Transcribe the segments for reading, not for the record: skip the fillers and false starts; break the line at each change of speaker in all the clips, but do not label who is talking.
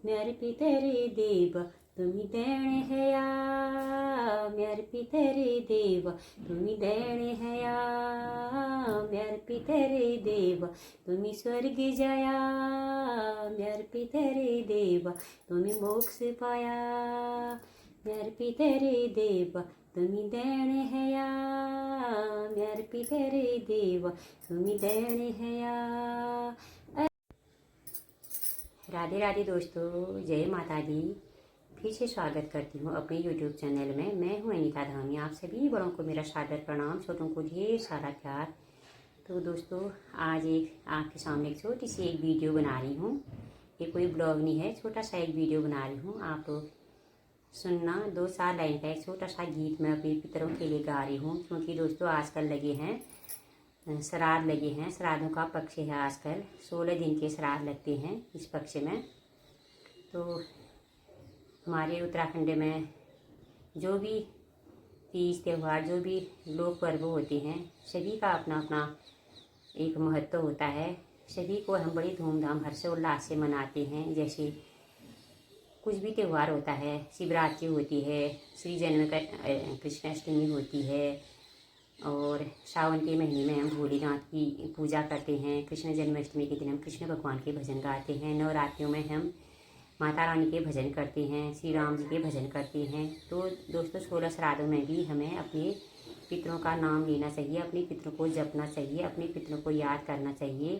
म्यार पितरे देव तुम्ही देणे हया, म्यार पितरे देव तुम्ही देणे हया, म्यार पितरे देव तुम्ही स्वर्ग जया, म्यार पितरे देव तुम्ही मोक्ष पाया, म्यार पितरे देव तुम्ही देणे हया, म्यार पितरे देव तुम्ही देणे हया। राधे राधे दोस्तों, जय माता दी। फिर से स्वागत करती हूँ अपने YouTube चैनल में। मैं हूँ अनीता धामी। आप सभी बड़ों को मेरा सादर प्रणाम, छोटों को ढेर सारा प्यार। तो दोस्तों, आज आपके सामने एक छोटी सी एक वीडियो बना रही हूँ। ये कोई ब्लॉग नहीं है, छोटा सा एक वीडियो बना रही हूँ। आप लोग सुनना। 2-4 लाइन का एक छोटा सा गीत मैं अपने पितरों के लिए गा रही हूँ, क्योंकि दोस्तों आजकल लगे हैं श्राद्ध लगे हैं। श्राद्धों का पक्ष है आजकल। 16 दिन के श्राद्ध लगते हैं इस पक्ष में। तो हमारे उत्तराखंड में जो भी तीज त्यौहार, जो भी लोक पर्व होते हैं, सभी का अपना अपना एक महत्व होता है। सभी को हम बड़ी धूमधाम हर्षोल्लास से मनाते हैं। जैसे कुछ भी त्यौहार होता है, शिवरात्रि होती है, श्री जन्म का कृष्णाष्टमी होती है, और सावन के महीने में हम भोलेनाथ की पूजा करते हैं। कृष्ण जन्माष्टमी के दिन हम कृष्ण भगवान के भजन गाते हैं। नवरात्रियों में हम माता रानी के भजन करते हैं, श्री राम जी के भजन करते हैं। तो दोस्तों 16 श्राद्धों में भी हमें अपने पितरों का नाम लेना चाहिए, अपने पितरों को जपना चाहिए, अपने पितरों को याद करना चाहिए।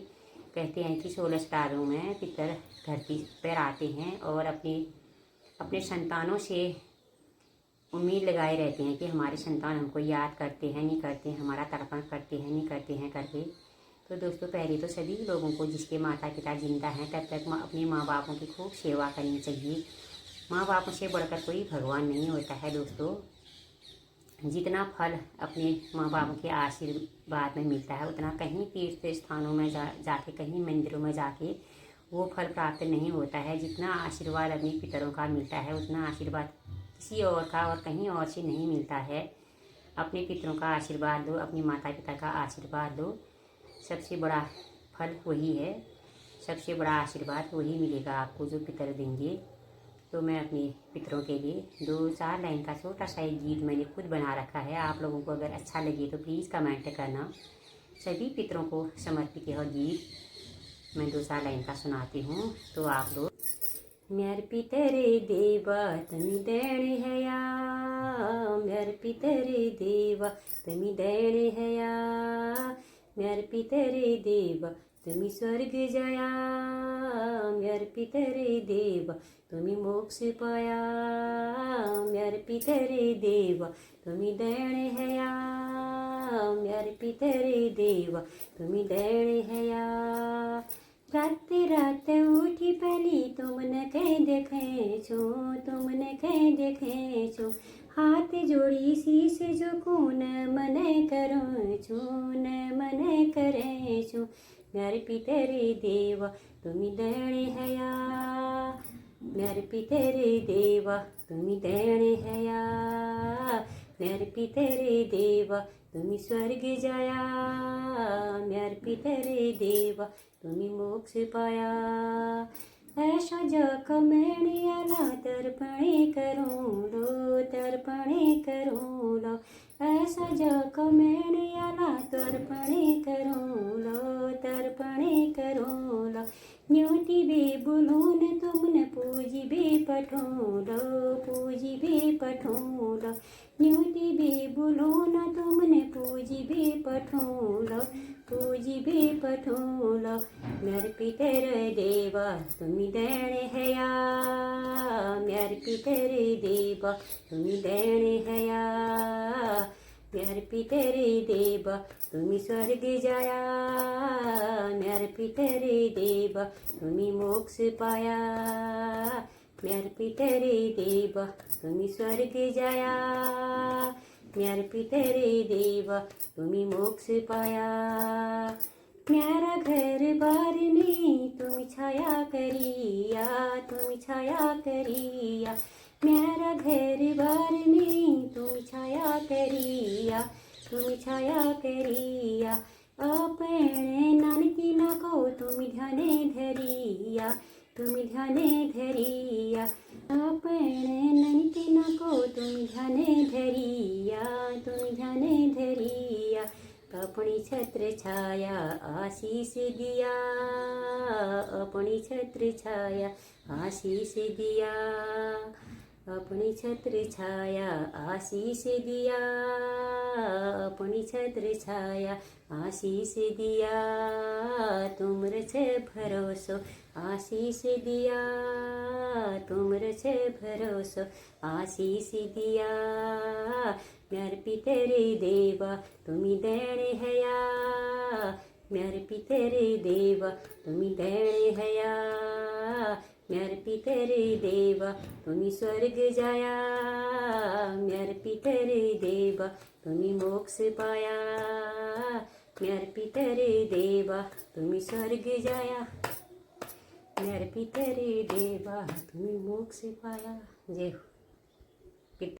कहते हैं कि 16 श्राद्धों में पितर धरती पर आते हैं और अपने संतानों से उम्मीद लगाए रहते हैं कि हमारे संतान हमको याद करते हैं नहीं करते हैं, हमारा तर्पण करते हैं नहीं करते हैं करके। तो दोस्तों, पहले तो सभी लोगों को, जिसके माता पिता जिंदा हैं, तब तक अपने माँ बापों की खूब सेवा करनी चाहिए। माँ बापों से बढ़कर कोई भगवान नहीं होता है दोस्तों। जितना फल अपने माँ बापों के आशीर्वाद में मिलता है, उतना कहीं तीर्थ स्थानों में जाके कहीं मंदिरों में जाके वो फल प्राप्त नहीं होता है। जितना आशीर्वाद अपने पितरों का मिलता है, उतना आशीर्वाद किसी और का और कहीं और से नहीं मिलता है। अपने पितरों का आशीर्वाद दो, अपनी माता पिता का आशीर्वाद दो। सबसे बड़ा फल वही है, सबसे बड़ा आशीर्वाद वही मिलेगा आपको जो पितर देंगे। तो मैं अपने पितरों के लिए 2-4 लाइन का छोटा सा एक गीत मैंने खुद बना रखा है। आप लोगों को अगर अच्छा लगे तो प्लीज़ कमेंट करना। सभी पितरों को समर्पित यह गीत मैं 2-4 लाइन का सुनाती हूँ। तो आप लोग म्यार पितरे देवा तुम्ही देणे हया, म्यार पितरे देवा तुम्ही देणे हया, म्यार पितरे देवा तुम्ही स्वर्ग जया, म्यार पितरे देवा तुम्ही मोक्ष पाया, म्यार पितरे देवा तुम्ही देणे हया, म्यार पितरे देवा तुम्ही देणे हया। रात रात उठी पहली तुमने कह देखे छो, तुमने कह देखे छो, हाथ जोड़ी शीश झुकून मने करो छो, न मने करे छो। म्यार पितरे देवा तुम्ही देणे हया, म्यार पितरे देवा तुम्ही देणे हया, म्यार पितरे देवा तुम्ही स्वर्ग जया, म्यार पितरे देवा तुम्ही मोक्ष पाया। ऐसा जख मैंने आला तर्पणे करूं लो, तर्पणे करूं लो, ऐसा जख मैंने आला तर्पणे करूं लो, तर्पणे करूं लो। न्योती बे बुलून तुमने पूजी बे पठूं लो, पूजी बे पठूं लो, न्योती बे बुलून तुमने पूजी बे पठूं लो, पूजी बे पठूं लो। म्यार पितरे देवा तुम्ही देणे हया, म्यार पितरे देवा तुम्ही देणे हया, म्यार पितरे देवा तुम्ही स्वर्ग जया, म्यार पितरे देवा तुम्ही मोक्ष पाया, म्यार पितरे देवा तुम्ही स्वर्ग जया, म्यार पितरे देवा तुम्ही मोक्ष पाया। म्यारा घर बार नहीं तुम्ही छाया करिया, तुम्ही छाया करिया, म्यारा घर बार नहीं तुम्ही छाया करिया, तुम्ही छाया करिया। अपने नानकी ना को तुम्ही ध्याने धरिया, तुम्ही ध्याने धरिया आपण नंती नको तुम्ही ध्याने धरिया तुम्ही ध्याने धरिया अपनी छत्र छाया आशीष दिया अपनी छत्र छाया आशीष दिया अपनी छत्र छाया आशीष दिया अपनी छत्र छाया आशीष दिया तुमर छे भरोसो आशीष दिया तुमर छे भरोसो आशीष दिया म्यार पितरे देवा तुम्ही देणे हया म्यार पितरे देवा तुम्ही देणे हया म्यार पितरे देवा तुम्ही स्वर्ग जाया म्यार पितरे देवा तुम्ही मोक्ष पाया म्यार पितरे देवा तुम्ही स्वर्ग जाया म्यार पितरे देवा तुम्ही मोक्ष पाया। जय हो।